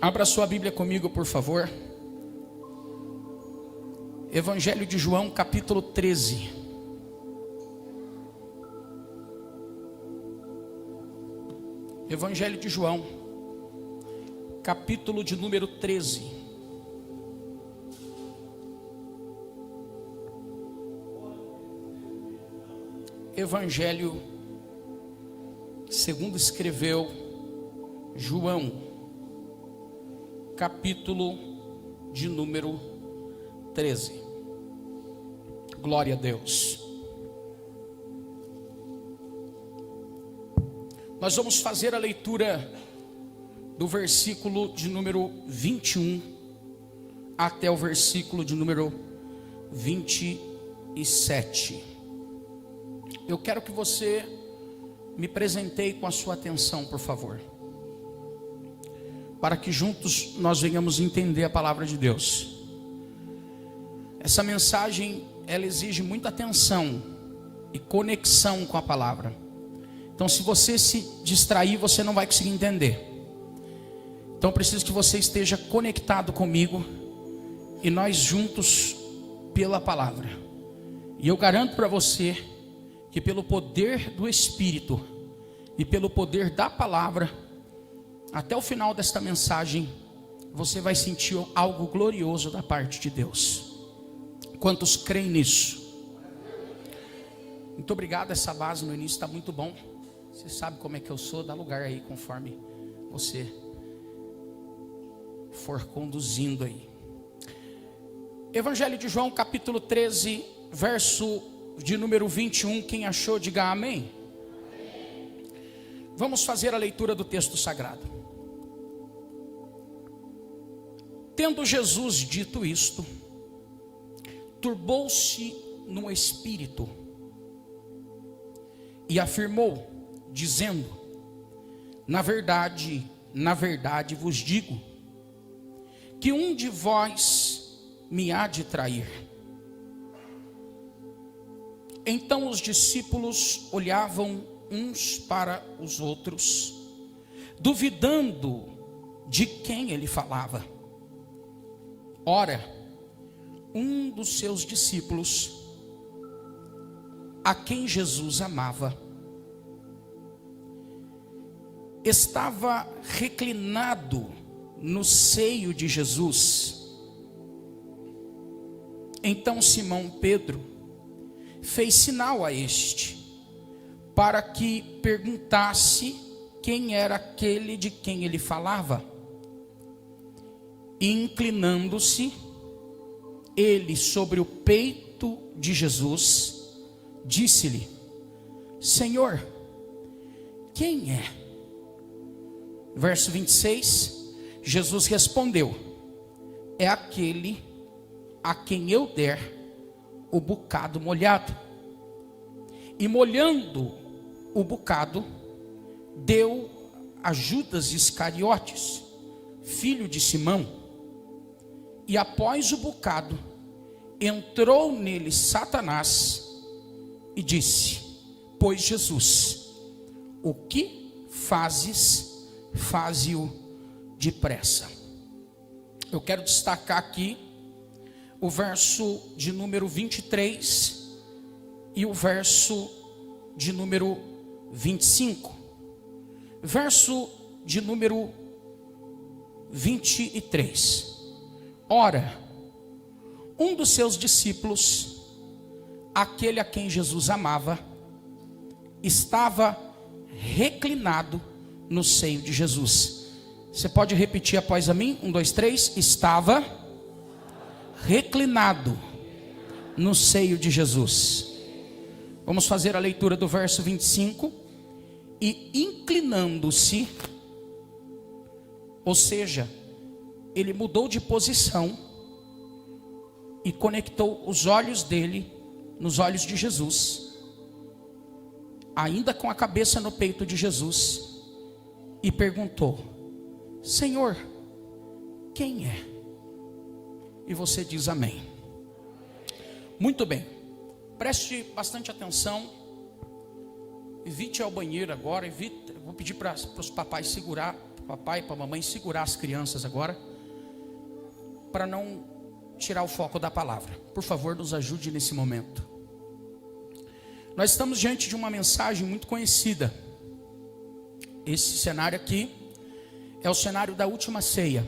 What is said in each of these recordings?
Abra sua Bíblia comigo, por favor. Evangelho de João, capítulo 13. Evangelho de João, capítulo de número 13. Evangelho segundo escreveu João, capítulo de número 13. Glória a Deus. Nós vamos fazer a leitura do versículo de número 21 até o versículo de número 27. Eu quero que você me presenteie com a sua atenção, por favor, para que juntos nós venhamos entender a palavra de Deus. Essa mensagem, ela exige muita atenção e conexão com a palavra. Então, se você se distrair, você não vai conseguir entender. Então, eu preciso que você esteja conectado comigo e nós juntos pela palavra. E eu garanto para você que pelo poder do Espírito e pelo poder da palavra, até o final desta mensagem, você vai sentir algo glorioso da parte de Deus. Quantos creem nisso? Muito obrigado, essa base no início está muito bom. Você sabe como é que eu sou, dá lugar aí conforme você for conduzindo aí. Evangelho de João, capítulo 13, verso de número 21, quem achou, diga amém. Vamos fazer a leitura do texto sagrado. Tendo Jesus dito isto, turbou-se no espírito e afirmou, dizendo: na verdade vos digo, que um de vós me há de trair. Então os discípulos olhavam uns para os outros, duvidando de quem ele falava. Ora, um dos seus discípulos, a quem Jesus amava, estava reclinado no seio de Jesus. Então Simão Pedro fez sinal a este, para que perguntasse quem era aquele de quem ele falava. E inclinando-se, ele sobre o peito de Jesus, disse-lhe: Senhor, quem é? Verso 26, Jesus respondeu: é aquele a quem eu der o bocado molhado. E molhando o bocado, deu a Judas Iscariotes, filho de Simão. E após o bocado, entrou nele Satanás e disse: pois Jesus, o que fazes, faze-o depressa. Eu quero destacar aqui o verso de número 23 e o verso de número 25. Verso de número 23. Ora, um dos seus discípulos, aquele a quem Jesus amava, estava reclinado no seio de Jesus. Você pode repetir após a mim? 1, 2, 3. Estava reclinado no seio de Jesus. Vamos fazer a leitura do verso 25. E inclinando-se, ou seja, ele mudou de posição e conectou os olhos dele nos olhos de Jesus, ainda com a cabeça no peito de Jesus, e perguntou: Senhor, quem é? E você diz amém. Muito bem, preste bastante atenção evite ir ao banheiro agora, vou pedir para os papais segurar, papai e para a mamãe segurar as crianças agora, para não tirar o foco da palavra. Por favor, nos ajude nesse momento. Nós estamos diante de uma mensagem muito conhecida. Esse cenário aqui é o cenário da última ceia.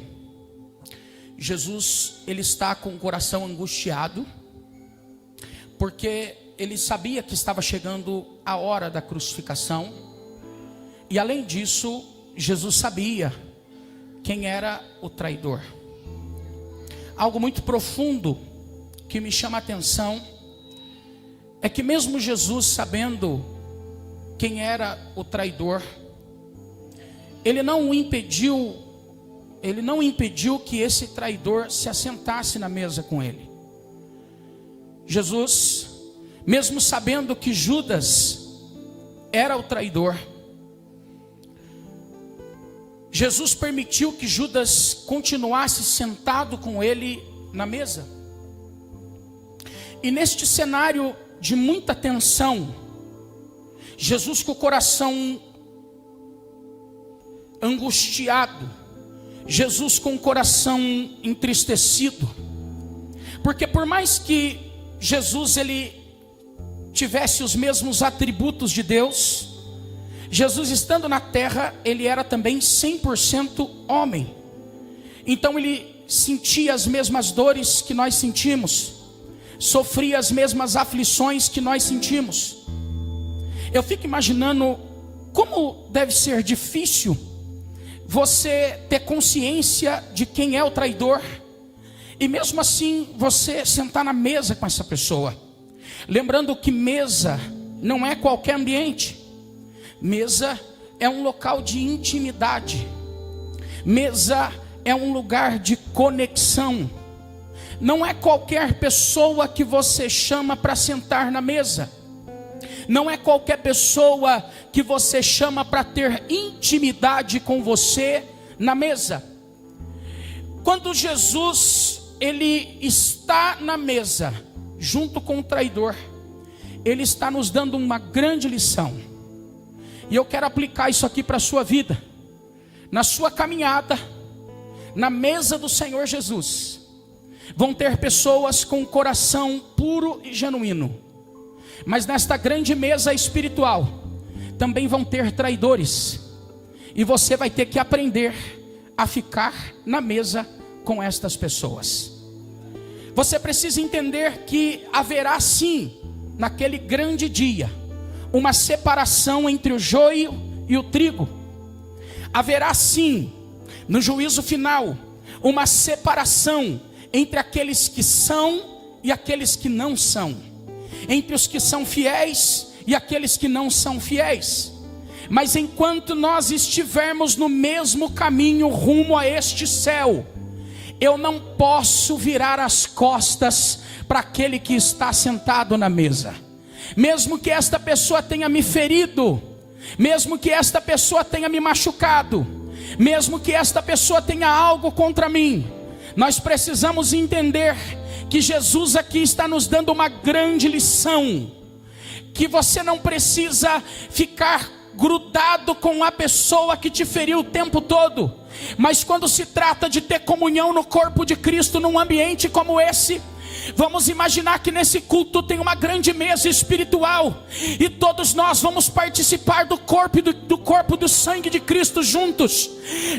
Jesus, ele está com o coração angustiado, porque ele sabia que estava chegando a hora da crucificação. E além disso, Jesus sabia quem era o traidor. Algo muito profundo que me chama a atenção é que mesmo Jesus sabendo quem era o traidor, ele não impediu que esse traidor se assentasse na mesa com ele. Jesus, mesmo sabendo que Judas era o traidor, Jesus permitiu que Judas continuasse sentado com ele na mesa. E neste cenário de muita tensão, Jesus com o coração angustiado, Jesus com o coração entristecido, porque por mais que Jesus ele tivesse os mesmos atributos de Deus, Jesus estando na terra, ele era também 100% homem. Então ele sentia as mesmas dores que nós sentimos, sofria as mesmas aflições que nós sentimos. Eu fico imaginando como deve ser difícil você ter consciência de quem é o traidor, e mesmo assim você sentar na mesa com essa pessoa. Lembrando que mesa não é qualquer ambiente. Mesa é um local de intimidade. Mesa é um lugar de conexão. Não é qualquer pessoa que você chama para sentar na mesa. Não é qualquer pessoa que você chama para ter intimidade com você na mesa. Quando Jesus ele está na mesa junto com o traidor, ele está nos dando uma grande lição. E eu quero aplicar isso aqui para a sua vida, na sua caminhada, na mesa do Senhor Jesus. Vão ter pessoas com o coração puro e genuíno, mas nesta grande mesa espiritual, também vão ter traidores. E você vai ter que aprender a ficar na mesa com estas pessoas. Você precisa entender que haverá sim, naquele grande dia, uma separação entre o joio e o trigo. Haverá sim, no juízo final, uma separação entre aqueles que são e aqueles que não são, entre os que são fiéis e aqueles que não são fiéis. Mas enquanto nós estivermos no mesmo caminho rumo a este céu, eu não posso virar as costas para aquele que está sentado na mesa. Mesmo que esta pessoa tenha me ferido, mesmo que esta pessoa tenha me machucado, mesmo que esta pessoa tenha algo contra mim, nós precisamos entender que Jesus aqui está nos dando uma grande lição, que você não precisa ficar grudado com a pessoa que te feriu o tempo todo, mas quando se trata de ter comunhão no corpo de Cristo, num ambiente como esse, vamos imaginar que nesse culto tem uma grande mesa espiritual, e todos nós vamos participar do corpo e do sangue de Cristo juntos.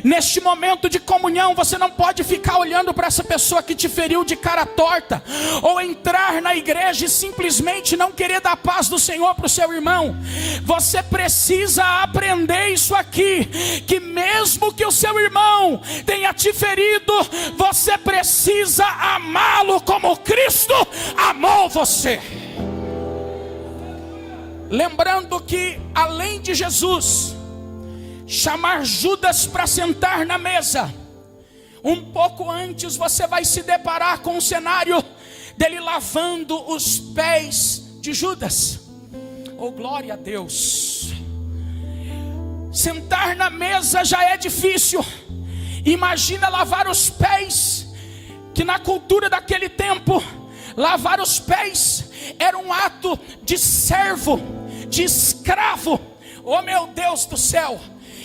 Neste momento de comunhão, você não pode ficar olhando para essa pessoa que te feriu de cara torta, ou entrar na igreja e simplesmente não querer dar a paz do Senhor para o seu irmão. Você precisa aprender isso aqui, que mesmo que o seu irmão tenha te ferido, você precisa amá-lo como Cristo amou você. Lembrando que além de Jesus chamar Judas para sentar na mesa, um pouco antes você vai se deparar com o cenário dele lavando os pés de Judas. Oh, glória a Deus. Sentar na mesa já é difícil, imagina lavar os pés, que na cultura daquele tempo, lavar os pés era um ato de servo, de escravo. Oh meu Deus do céu!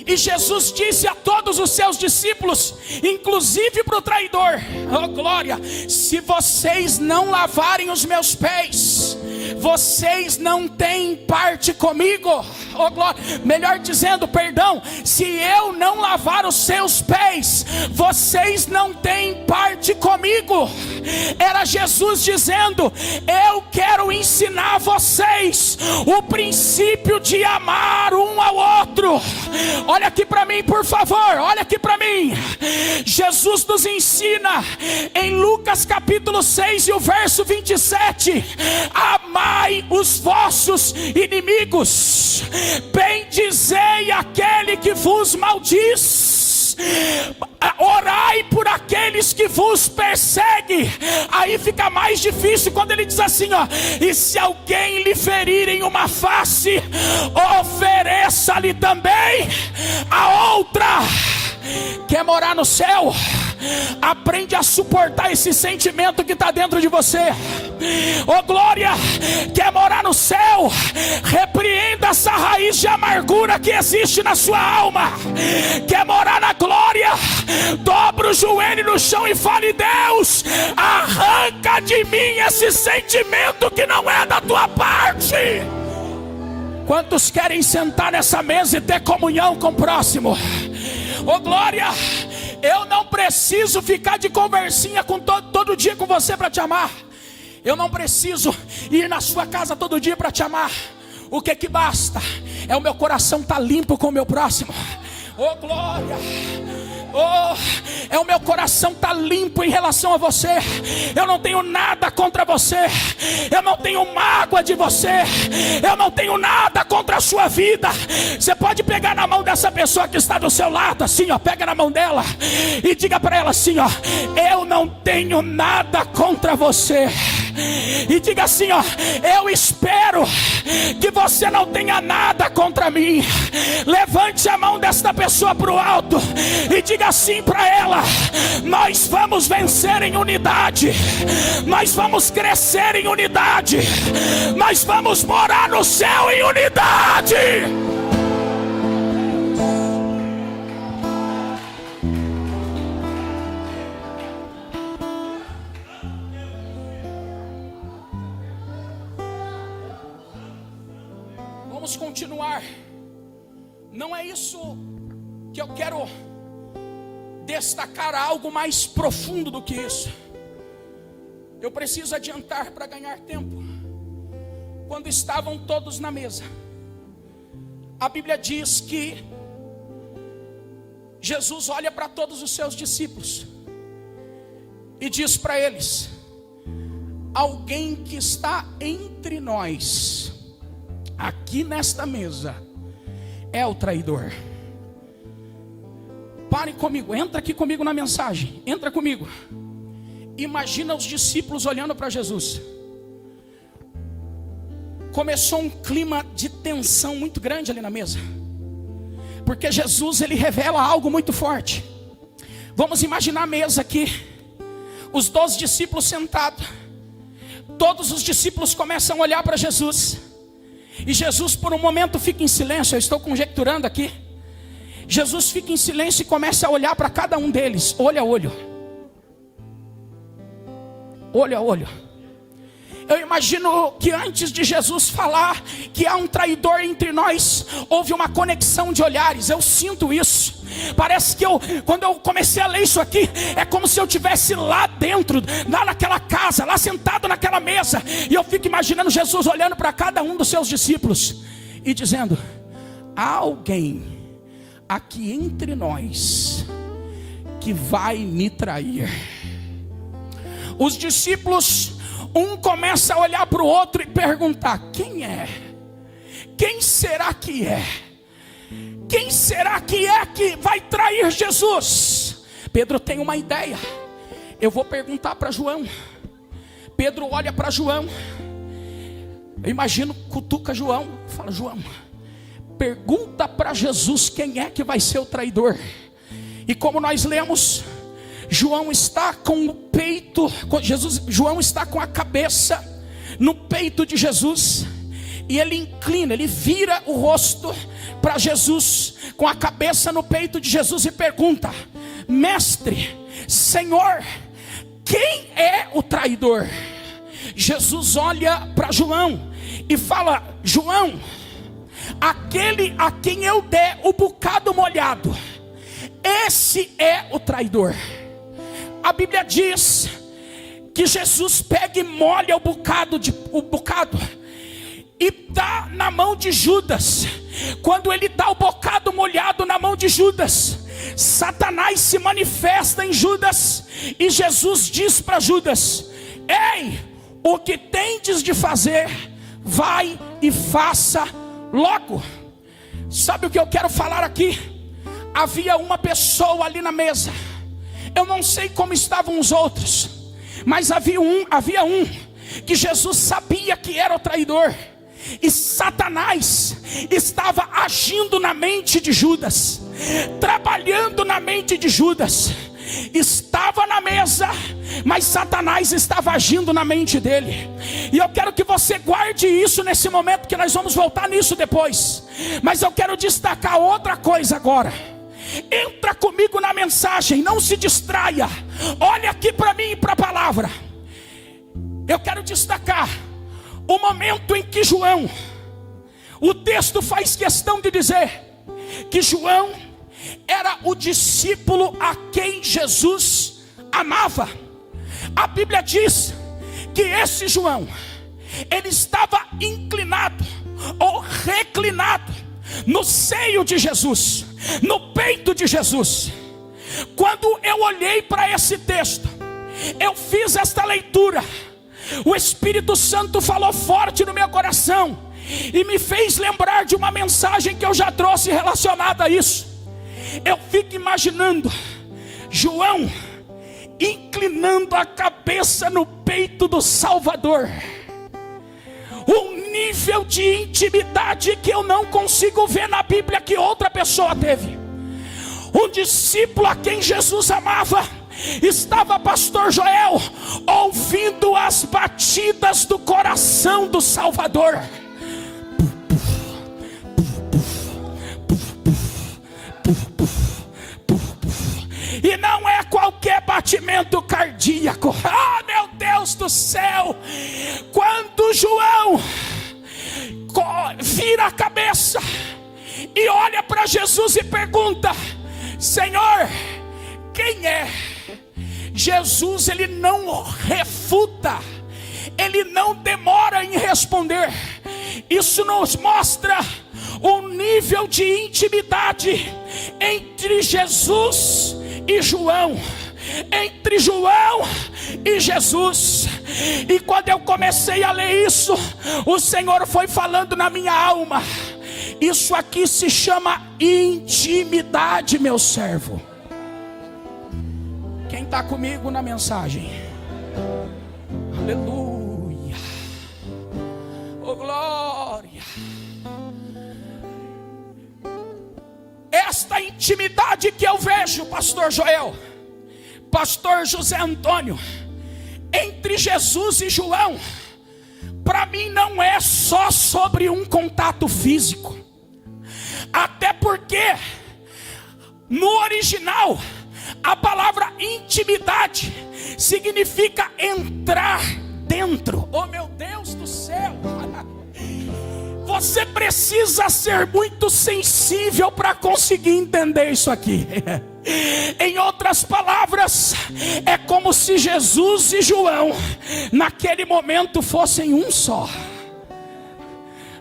E Jesus disse a todos os seus discípulos, inclusive para o traidor: oh glória, se vocês não lavarem os meus pés, vocês não têm parte comigo. Oh glória, melhor dizendo, perdão, se eu não lavar os seus pés, vocês não têm parte comigo. Era Jesus dizendo: eu quero ensinar vocês o princípio de amar um ao outro. Olha aqui para mim, por favor, olha aqui para mim. Jesus nos ensina em Lucas capítulo 6 e o verso 27: amai os vossos inimigos, bendizei aquele que vos maldiz, orai por aqueles que vos perseguem. Aí fica mais difícil quando ele diz assim, ó: e se alguém lhe ferir em uma face, ofereça-lhe também a outra. Quer morar no céu? Aprende a suportar esse sentimento que está dentro de você. Oh glória! Quer morar no céu? Repreenda essa raiz de amargura que existe na sua alma. Quer morar na glória? Dobra o joelho no chão e fale: Deus, arranca de mim esse sentimento que não é da tua parte. Quantos querem sentar nessa mesa e ter comunhão com o próximo? Oh glória! Eu não preciso ficar de conversinha com todo dia com você para te amar. Eu não preciso ir na sua casa todo dia para te amar. O que basta é o meu coração estar limpo com o meu próximo. Oh glória! Oh, é o meu coração estar limpo em relação a você. Eu não tenho nada contra você. Eu não tenho mágoa de você. Eu não tenho nada contra a sua vida. Você pode pegar na mão dessa pessoa que está do seu lado, assim ó, pega na mão dela e diga para ela assim ó: eu não tenho nada contra você. E diga assim ó: eu espero que você não tenha nada contra mim. Levante a mão desta pessoa para o alto e diga assim para ela: nós vamos vencer em unidade, nós vamos crescer em unidade, nós vamos morar no céu em unidade. Vamos continuar. Não é isso que eu quero destacar, algo mais profundo do que isso. Eu preciso adiantar para ganhar tempo. Quando estavam todos na mesa, a Bíblia diz que Jesus olha para todos os seus discípulos e diz para eles: alguém que está entre nós, aqui nesta mesa, é o traidor. Parem comigo, entra aqui comigo na mensagem, entra comigo. Imagina os discípulos olhando para Jesus. Começou um clima de tensão muito grande ali na mesa, porque Jesus, ele revela algo muito forte. Vamos imaginar a mesa aqui, os 12 discípulos sentados. Todos os discípulos começam a olhar para Jesus, e Jesus por um momento fica em silêncio. Eu estou conjecturando aqui. Jesus fica em silêncio e começa a olhar para cada um deles, olho a olho, olho a olho. Eu imagino que antes de Jesus falar que há um traidor entre nós, houve uma conexão de olhares. Eu sinto isso. Parece que quando eu comecei a ler isso aqui, é como se eu estivesse lá dentro, lá naquela casa, lá sentado naquela mesa, e eu fico imaginando Jesus olhando para cada um dos seus discípulos e dizendo: há alguém aqui entre nós que vai me trair. Os discípulos, um começa a olhar para o outro e perguntar: quem é? Quem será que é? Quem será que vai trair Jesus? Pedro tem uma ideia. Eu vou perguntar para João. Pedro olha para João. Eu imagino, cutuca João, fala: João, pergunta para Jesus quem é que vai ser o traidor. E como nós lemos, João está com o peito, João está com a cabeça no peito de Jesus, E ele inclina, ele vira o rosto para Jesus, com a cabeça no peito de Jesus, e pergunta: mestre, Senhor, quem é o traidor? Jesus olha para João e fala: João, aquele a quem eu der o bocado molhado, esse é o traidor. A Bíblia diz que Jesus pega e molha o bocado e dá na mão de Judas. Quando ele dá o bocado molhado na mão de Judas, Satanás se manifesta em Judas, e Jesus diz para Judas: ei, o que tendes de fazer, vai e faça logo. Sabe o que eu quero falar aqui? Havia uma pessoa ali na mesa. Eu não sei como estavam os outros, mas havia um que Jesus sabia que era o traidor. E Satanás estava agindo na mente de Judas, trabalhando na mente de Judas. Estava na mesa, mas Satanás estava agindo na mente dele. E eu quero que você guarde isso nesse momento, que nós vamos voltar nisso depois. Mas eu quero destacar outra coisa agora. Entra comigo na mensagem, não se distraia. Olha aqui para mim e para a palavra. Eu quero destacar o momento em que João, o texto faz questão de dizer que João era o discípulo a quem Jesus amava. A Bíblia diz que esse João, ele estava inclinado ou reclinado no seio de Jesus, no peito de Jesus. Quando eu olhei para esse texto, eu fiz esta leitura, o Espírito Santo falou forte no meu coração e me fez lembrar de uma mensagem que eu já trouxe relacionada a isso. Eu fico imaginando João inclinando a cabeça no peito do Salvador. Um nível de intimidade que eu não consigo ver na Bíblia que outra pessoa teve. Um discípulo a quem Jesus amava, estava pastor Joel ouvindo as batidas do coração do Salvador. E não é qualquer batimento cardíaco. Ah, meu Deus do céu! Quando João vira a cabeça e olha para Jesus e pergunta: Senhor, quem é? Jesus, ele não refuta, ele não demora em responder. Isso nos mostra um nível de intimidade entre Jesus e João, entre João e Jesus. E quando eu comecei a ler isso, o Senhor foi falando na minha alma: isso aqui se chama intimidade, meu servo. Quem está comigo na mensagem? Aleluia, oh glória. Esta intimidade que eu vejo, pastor Joel, pastor José Antônio, entre Jesus e João, para mim não é só sobre um contato físico. Até porque no original a palavra intimidade significa entrar dentro. Oh meu Deus do céu! Você precisa ser muito sensível para conseguir entender isso aqui. Em outras palavras, é como se Jesus e João naquele momento fossem um só.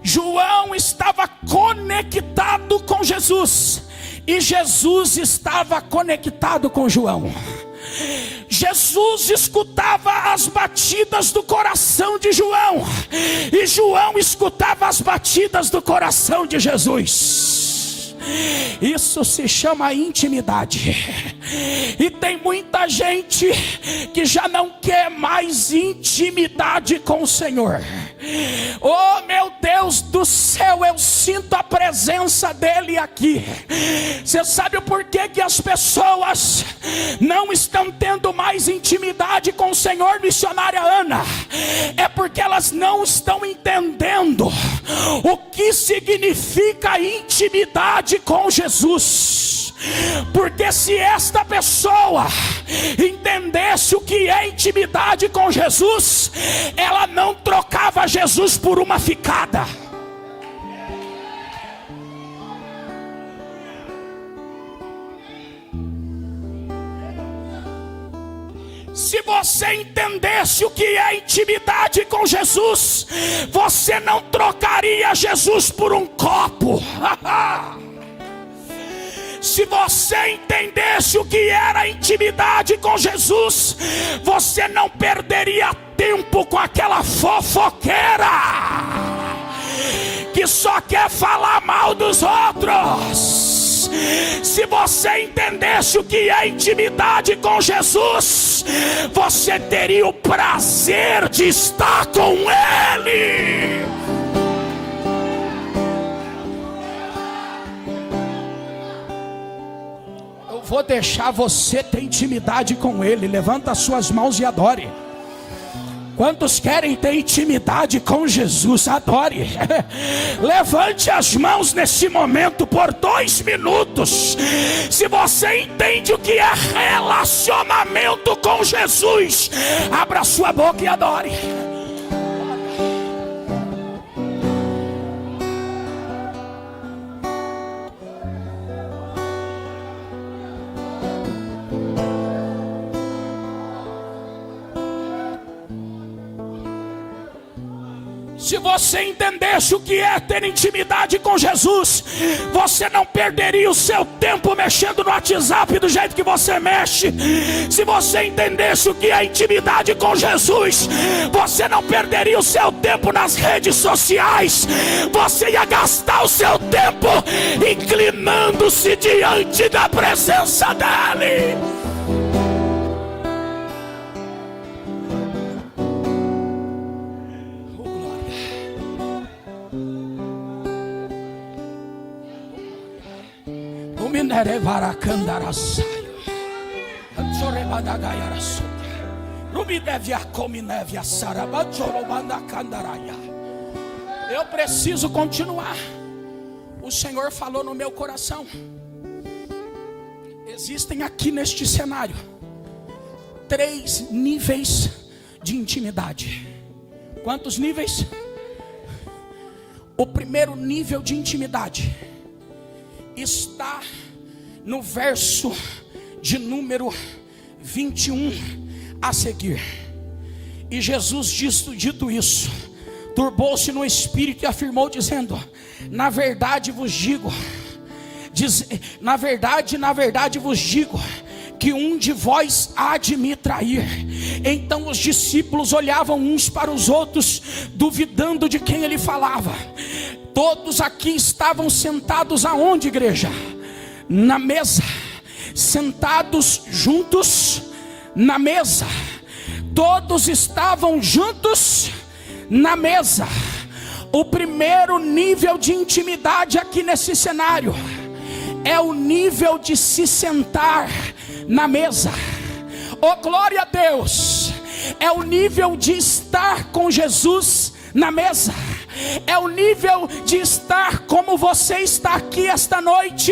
João estava conectado com Jesus e Jesus estava conectado com João. Jesus escutava as batidas do coração de João e João escutava as batidas do coração de Jesus. Isso se chama intimidade. E tem muita gente que já não quer mais intimidade com o Senhor. Oh meu Deus do céu, eu sinto a presença dele aqui. Você sabe o porquê que as pessoas não estão tendo mais intimidade com o Senhor, missionária Ana? É porque elas não estão entendendo o que significa intimidade com Jesus. Porque se esta pessoa entendesse o que é intimidade com Jesus, ela não trocava Jesus por uma ficada. Se você entendesse o que é intimidade com Jesus, você não trocaria Jesus por um copo. Se você entendesse o que era intimidade com Jesus, você não perderia tempo com aquela fofoqueira que só quer falar mal dos outros. Se você entendesse o que é intimidade com Jesus, você teria o prazer de estar com Ele. Eu vou deixar você ter intimidade com Ele. Levanta as suas mãos e adore. Quantos querem ter intimidade com Jesus? Adore. Levante as mãos nesse momento por 2 minutos. Se você entende o que é relacionamento com Jesus, abra sua boca e adore. Se você entendesse o que é ter intimidade com Jesus, você não perderia o seu tempo mexendo no WhatsApp do jeito que você mexe. Se você entendesse o que é intimidade com Jesus, você não perderia o seu tempo nas redes sociais. Você ia gastar o seu tempo inclinando-se diante da presença dEle. Eu preciso continuar. O Senhor falou no meu coração. Existem aqui neste cenário 3 níveis de intimidade. Quantos níveis? O primeiro nível de intimidade está no verso de número 21 a seguir. E Jesus dito isso, turbou-se no espírito e afirmou dizendo: na verdade vos digo, na verdade vos digo, que um de vós há de me trair. Então os discípulos olhavam uns para os outros, duvidando de quem ele falava. Todos aqui estavam sentados aonde, igreja? Na mesa, sentados juntos na mesa. Todos estavam juntos na mesa. O primeiro nível de intimidade aqui nesse cenário é o nível de se sentar na mesa. Oh, glória a Deus! É o nível de estar com Jesus na mesa. É o nível de estar como você está aqui esta noite,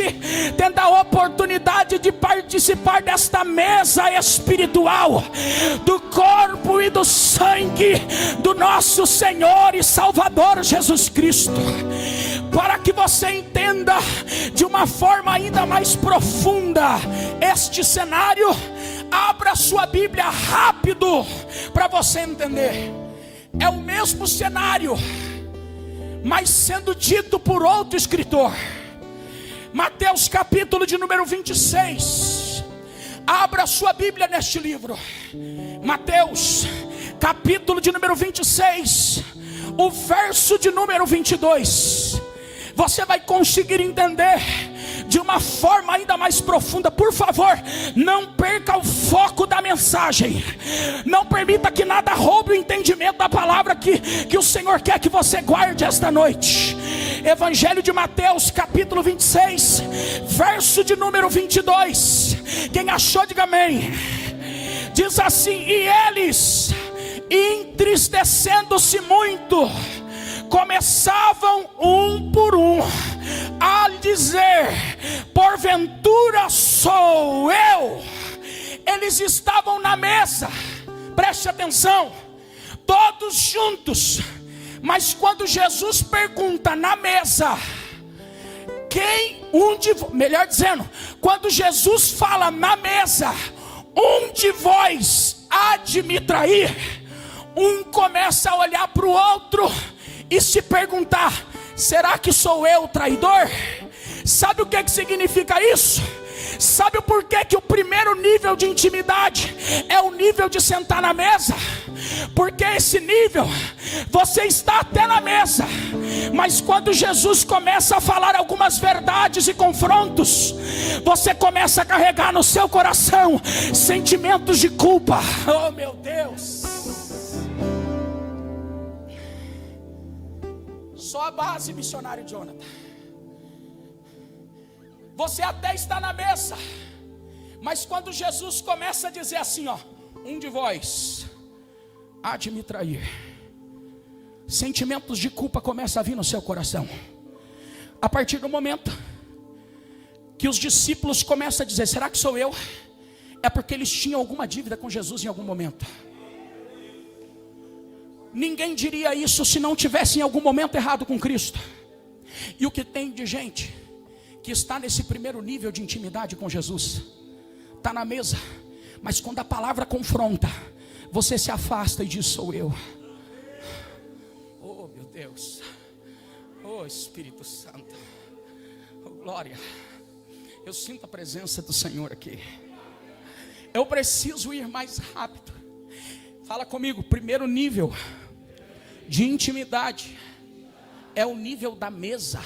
tendo a oportunidade de participar desta mesa espiritual, do corpo e do sangue do nosso Senhor e Salvador Jesus Cristo. Para que você entenda de uma forma ainda mais profunda este cenário, abra sua Bíblia rápido para você entender. É o mesmo cenário, mas sendo dito por outro escritor. Mateus capítulo de número 26. Abra sua Bíblia neste livro. Mateus capítulo de número 26, o verso de número 22. Você vai conseguir entender de uma forma ainda mais profunda. Por favor, não perca o foco da mensagem. Não permita que nada roube o entendimento da palavra que o Senhor quer que você guarde esta noite. Evangelho de Mateus capítulo 26, verso de número 22. Quem achou, diga amém. Diz assim: e eles, entristecendo-se muito, começavam um por um a dizer: porventura sou eu. Eles estavam na mesa, preste atenção, todos juntos. Mas quando Jesus pergunta na mesa, melhor dizendo, quando Jesus fala na mesa, um de vós há de me trair, um começa a olhar para o outro e se perguntar: será que sou eu o traidor? Sabe o que significa isso? Sabe o porquê que o primeiro nível de intimidade é o nível de sentar na mesa? Porque esse nível, você está até na mesa, mas quando Jesus começa a falar algumas verdades e confrontos, você começa a carregar no seu coração sentimentos de culpa. Oh meu Deus! Só a base, missionário Jonathan. Você até está na mesa, mas quando Jesus começa a dizer assim, ó: um de vós há de me trair, sentimentos de culpa começam a vir no seu coração. A partir do momento que os discípulos começam a dizer: será que sou eu? É porque eles tinham alguma dívida com Jesus em algum momento. Ninguém diria isso se não tivesse em algum momento errado com Cristo. E o que tem de gente que está nesse primeiro nível de intimidade com Jesus, está na mesa, mas quando a palavra confronta, você se afasta e diz: sou eu. Oh meu Deus, oh Espírito Santo, oh glória, eu sinto a presença do Senhor aqui. Eu preciso ir mais rápido. Fala comigo. Primeiro nível de intimidade é o nível da mesa.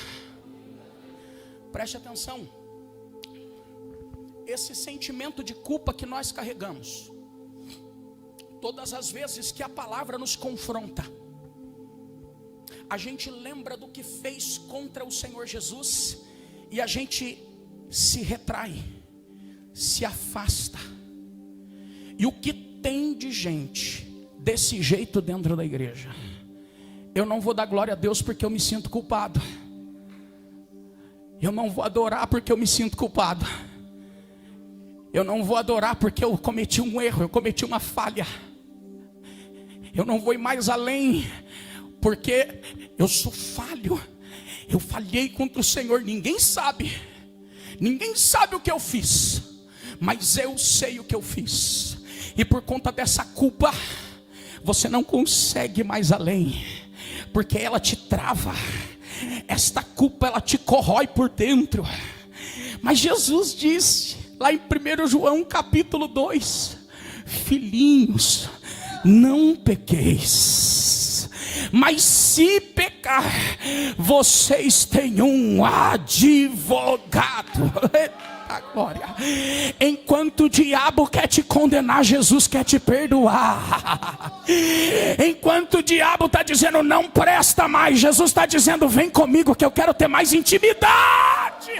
Preste atenção. Esse sentimento de culpa que nós carregamos, todas as vezes que a palavra nos confronta, a gente lembra do que fez contra o Senhor Jesus e a gente se retrai, se afasta. E o que tem de gente desse jeito dentro da igreja? Eu não vou dar glória a Deus porque eu me sinto culpado. Eu não vou adorar porque eu me sinto culpado. Eu não vou adorar porque eu cometi um erro, eu cometi uma falha. Eu não vou ir mais além porque eu sou falho. Eu falhei contra o Senhor. Ninguém sabe o que eu fiz, mas eu sei o que eu fiz. E por conta dessa culpa, você não consegue mais além, porque ela te trava. Esta culpa, ela te corrói por dentro. Mas Jesus disse lá em 1 João capítulo 2: filhinhos, não pequeis, mas se pecar, vocês têm um advogado. Glória. Enquanto o diabo quer te condenar, Jesus quer te perdoar. Enquanto o diabo está dizendo não presta mais, Jesus está dizendo vem comigo que eu quero ter mais intimidade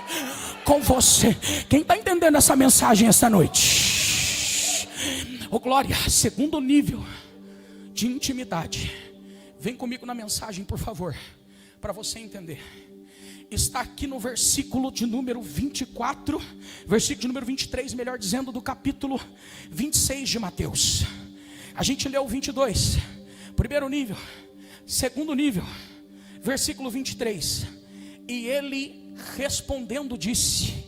com você. Quem está entendendo essa mensagem esta noite? Oh glória. Segundo nível de intimidade, vem comigo na mensagem por favor, para você entender. Está aqui no versículo de número 24, versículo de número 23, melhor dizendo, do capítulo 26 de Mateus. A gente leu o 22, primeiro nível. Segundo nível, versículo 23. E ele respondendo disse: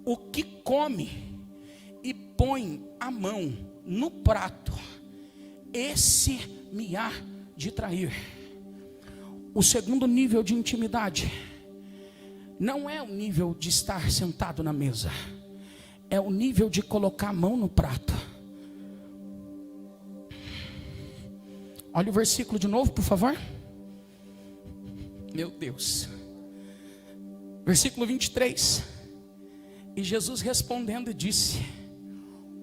o que come e põe a mão no prato, esse me há de trair. O segundo nível de intimidade não é o nível de estar sentado na mesa, é o nível de colocar a mão no prato. Olha o versículo de novo, por favor. Meu Deus. Versículo 23. E Jesus respondendo disse: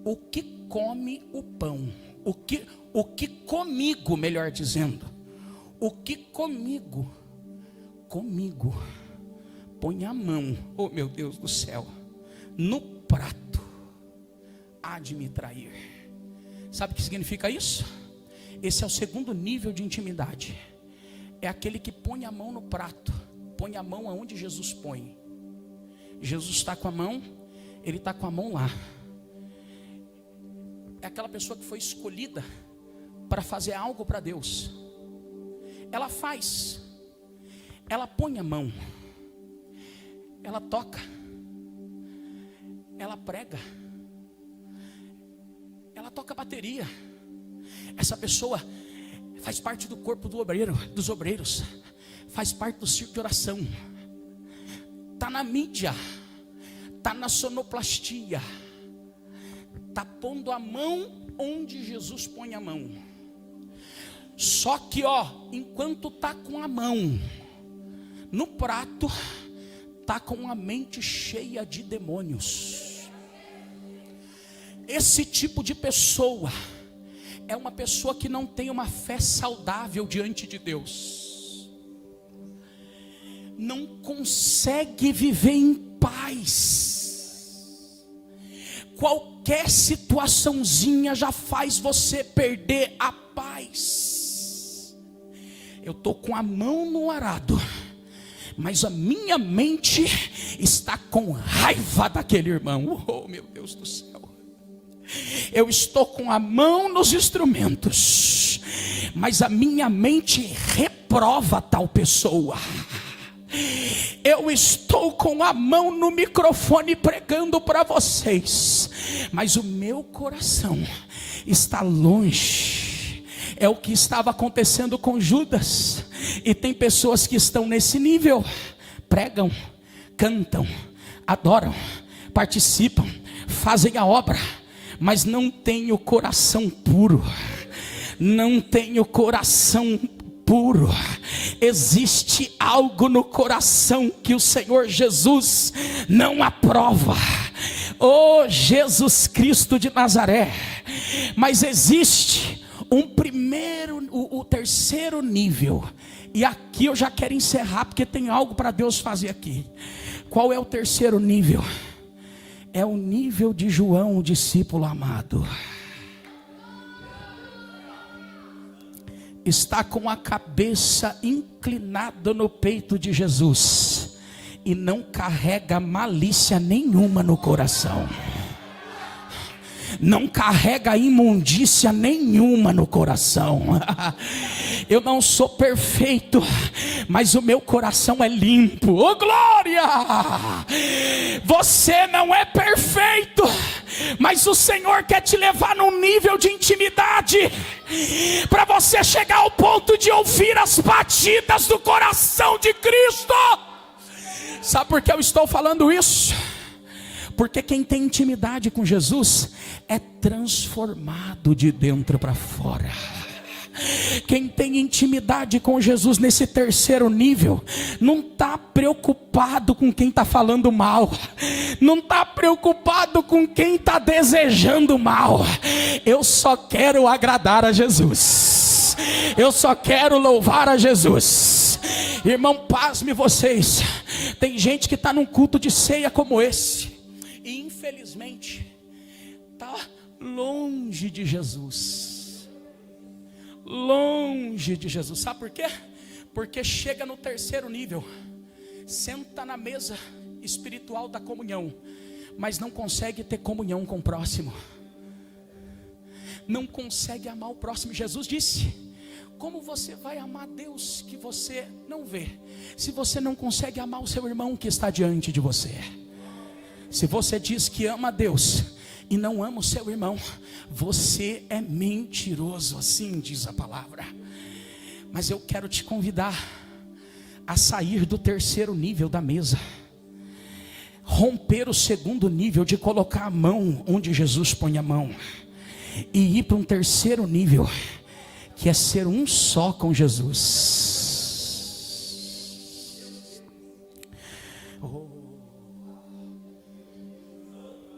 o que come o pão, o que comigo, melhor dizendo, o que comigo põe a mão, oh meu Deus do céu, no prato, há de me trair. Sabe o que significa isso? Esse é o segundo nível de intimidade. é aquele que põe a mão no prato, põe a mão aonde Jesus põe. Jesus está com a mão, ele está com a mão lá. É aquela pessoa que foi escolhida para fazer algo para Deus. Ela faz, ela põe a mão, ela toca, ela prega, ela toca bateria. Essa pessoa faz parte do corpo do obreiro, dos obreiros, faz parte do círculo de oração, está na mídia, está na sonoplastia, está pondo a mão onde Jesus põe a mão. Só que enquanto está com a mão no prato, está com a mente cheia de demônios. Esse tipo de pessoa é uma pessoa que não tem uma fé saudável diante de Deus, não consegue viver em paz. Qualquer situaçãozinha já faz você perder a paz. Eu estou com a mão no arado, mas a minha mente está com raiva daquele irmão. Oh, meu Deus do céu. Eu estou com a mão nos instrumentos, mas a minha mente reprova tal pessoa. Eu estou com a mão no microfone pregando para vocês, mas o meu coração está longe. É o que estava acontecendo com Judas. E tem pessoas que estão nesse nível, pregam, cantam, adoram, participam, fazem a obra, mas não tem o coração puro. Não tem o coração puro. Existe algo no coração que o Senhor Jesus não aprova. Oh, Jesus Cristo de Nazaré. Mas existe o terceiro nível. E aqui eu já quero encerrar, porque tem algo para Deus fazer aqui. Qual é o terceiro nível? É o nível de João, o discípulo amado. Está com a cabeça inclinada no peito de Jesus e não carrega malícia nenhuma no coração. Não carrega imundícia nenhuma no coração. Eu não sou perfeito, mas o meu coração é limpo. Oh, glória! Você não é perfeito, mas o Senhor quer te levar num nível de intimidade, para você chegar ao ponto de ouvir as batidas do coração de Cristo. Sabe por que eu estou falando isso? Porque quem tem intimidade com Jesus é transformado de dentro para fora. Quem tem intimidade com Jesus nesse terceiro nível não está preocupado com quem está falando mal, não está preocupado com quem está desejando mal. Eu só quero agradar a Jesus, eu só quero louvar a Jesus. Irmão, pasme vocês, tem gente que está num culto de ceia como esse e infelizmente está longe de Jesus. Longe de Jesus. Sabe por quê? Porque chega no terceiro nível, senta na mesa espiritual da comunhão, mas não consegue ter comunhão com o próximo, não consegue amar o próximo. Jesus disse: como você vai amar Deus que você não vê, se você não consegue amar o seu irmão que está diante de você? Se você diz que ama a Deus e não ama o seu irmão, você é mentiroso, assim diz a palavra. Mas eu quero te convidar a sair do terceiro nível da mesa, romper o segundo nível de colocar a mão onde Jesus põe a mão, e ir para um terceiro nível, que é ser um só com Jesus.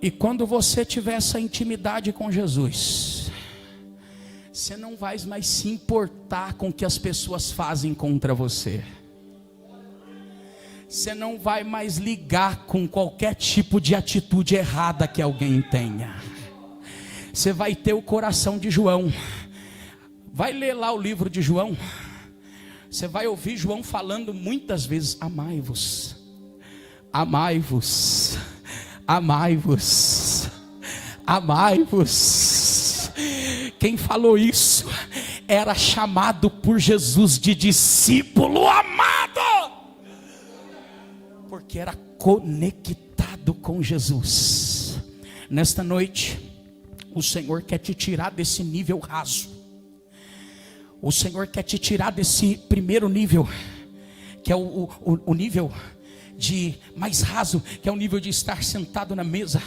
E quando você tiver essa intimidade com Jesus, você não vai mais se importar com o que as pessoas fazem contra você. Você não vai mais ligar com qualquer tipo de atitude errada que alguém tenha. Você vai ter o coração de João. Vai ler lá o livro de João. Você vai ouvir João falando muitas vezes: amai-vos, amai-vos, amai-vos, amai-vos. Quem falou isso era chamado por Jesus de discípulo amado, porque era conectado com Jesus. Nesta noite, o Senhor quer te tirar desse nível raso. O Senhor quer te tirar desse primeiro nível, que é o nível de mais raso, que é o nível de estar sentado na mesa.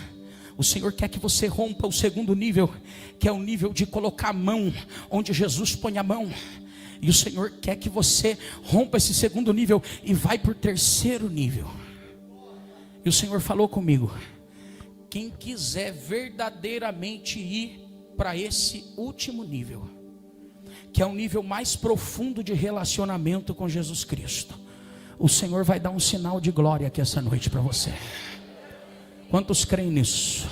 O Senhor quer que você rompa o segundo nível, que é o nível de colocar a mão onde Jesus põe a mão. E o Senhor quer que você rompa esse segundo nível e vai para o terceiro nível. E o Senhor falou comigo: quem quiser verdadeiramente ir para esse último nível, que é o nível mais profundo de relacionamento com Jesus Cristo, o Senhor vai dar um sinal de glória aqui essa noite para você. Quantos creem nisso?